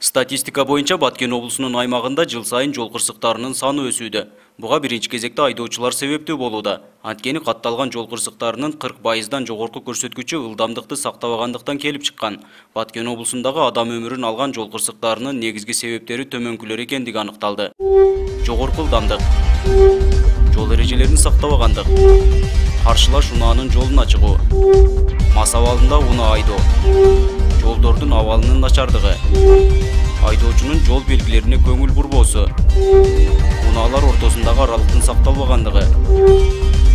Статистика боюнча Баткен облусунун аймагында жыл сайын жол кырсыктарынын саны өсүүдө. Буга биринчи кезекте айдоочулар себептүү болууда. Анткени катталган жол кырсыктарынын 40%дан жогорку көрсөткүчү ылдамдыкты сактабагандыктан келип чыккан. Баткен облусундагы адам өмүрүн алган жол кырсыктарынын негизги себептери төмөнкүлөр экендиги аныкталды. Жогорку ылдамдык, жол эрежелерин сактабагандык, каршылаш унаанын жолуна чыгуу, мас абалында унаа айдоо, жолдордун абалынын начардыгы, айдоочунун жол белгилерине көңүл бурбоосу, унаалар ортосундагы аралыктын сакталбагандыгы,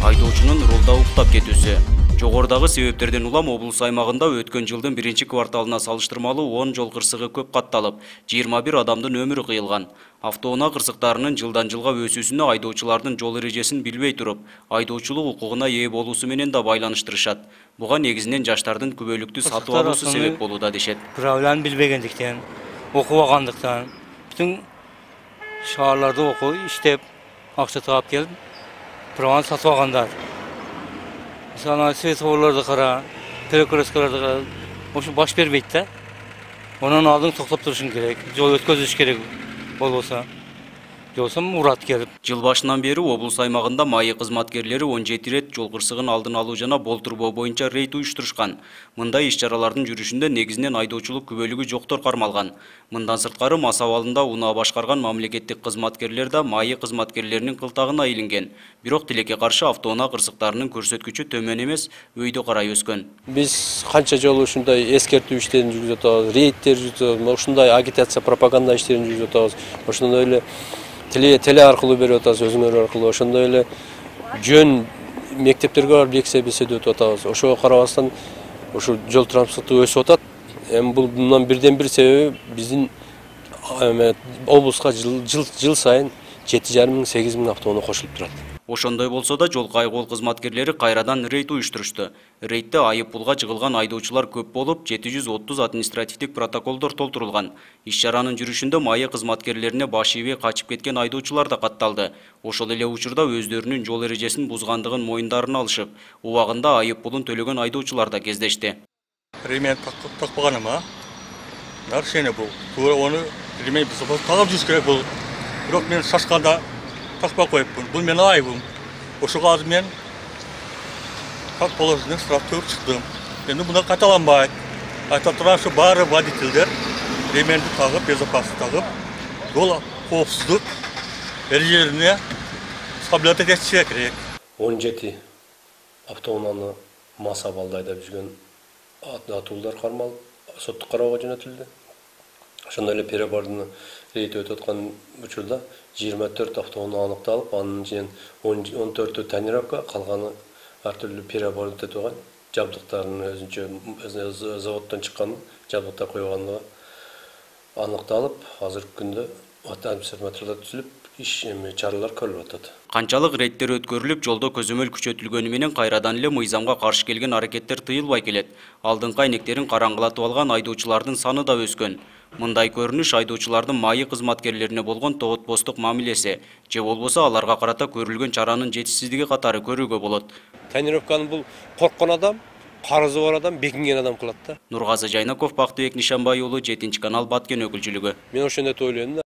айдоочунун рулда уктап кетүүсү. Жогордагы себептерден улам облус аймагында өткөн жылдын биринчи кварталына салыштырмалуу 10 жол кырсыгы көп катталып, 21 адамдын өмүрү кыйылган. Автоунаа кырсыктарынын жылдан жылга өсүүсүнө айдоочулардын жол эрежесин билбей туруп, айдоочулук укугуна ээ болуусу менен да байланыштырышат. Буга негизинен жаштардын күбөлүктү сатып алуусу себеп болууда дешет. Правиланы билбегендиктен, окубагандыктан, бүтүн шаарларда окуп, иштеп, акча таап келип, праваны сатып алгандар. Mesela sветофорларды кара, перекресткаларды кара, ошо баш бербейт да. Онун алдын токтоп турушуң керек, жол өткөзүш керек болбосо. Жолсо урат келип. Жыл башынан бери облус аймагында майы кызматкерлери 17 рет жол кырсыгын алдын алуу жана болтурбоо боюнча рейд уюштурушкан. Мындай иш-чаралардын жүрүшүндө негизинен айдоочулук күбөлүгү жоктор кармалган. Мындан сырткары мас абалында унаа башкарган мамлекеттик кызматкерлер да майы кызматкерлеринин кылтагына илинген. Бирок тилекке каршы автоунаа кырсыктарынын көрсөткүчү төмөн эмес, өйдө карай өскөн. Биз канча жолу ушундай эскертүү иштерин жүргүзүп атабыз, рейдтер жүргүзүп атабыз, ушундай агитация, пропаганда иштерин жүргүзүп атабыз. Ошондой эле теле аркылуу берип атабыз, өзүңөр аркылуу. Ошондой эле жөн мектептерге барып лекция беседа өтүп атабыз. Ошого карабастан ушу жол транспорту өсүп атат. Эми бул мындан бирден бир себеби биздин облуска жыл сайын 7,5–8 мың автоунаа кошулуп турат. Ошондой болсо да жол кайгоол кызматкерлери кайрадан рейд уюштурушту. Рейдте айып пулга жыгылган айдоочулар көп болуп, 730 административдик протоколдор толтурулган. Иш-чаранын жүрүшүндө майы кызматкерлерине баш ийбей качып кеткен айдоочулар да катталды. Ошол эле учурда өздөрүнүн жол эрежесин бузгандыгын моюндарына алышып, убагында айып пулун төлөгөн айдоочулар да кездешти. Ремень такпаганыма нарушение бул. Оны ремень тагып жүрүш керек бул. Бирок мен шашканда такпай коюпмун. Бул менин айыбым. Ошого азыр мен как положено штраф төрүп чыктым. Эми мына кайталанбайт. Айта турам, ушу баары водительдер ременди тагып, безопасность тагып, жол коопсуздук эрежелерине соблюдать этиши керек. 17 автоунааны мас абалда айдап жүргөн атуулдар кармалып, соттук кароого жөнөтүлдү. Ошондой эле перебордун рейд өтүп аткан учурда 24 автоунаа аныкталып, анын ичинен 14-ü тонировка, калганы ар түрдүү переборд өтүп аткан, жабдыктардын өзүнчө заводдон чыккан жабдыктар койгондугу аныкталып, азыркы күндө административдик материалдар түзүлүп, чаралар көрүлүп атат. Канчалык рейдтер өткөрүлүп, жолдо көзөмөл күчөтүлгөнү менен кайрадан эле мыйзамга каршы келген аракеттер тыйылбай келет. Алдыңкы айнектерин караңгылатып алган айдоочулардын саны да өскөн. Мындай көрүнүш айдоочулардын майы кызматкерлерине болгон тобот-постук мамилеси же болбосо аларга карата көрүлгөн чаранын жетишсиздиги катары көрүүгө болот. Тонировканы бул корккон адам, карызы бар адам, бекинген адам кылат да. Нургазы Жайнаков, Бактыбек Нишанбай уулу, 7 канал Баткен өкүлчүлүгү. Мен ошондой ойлойм да.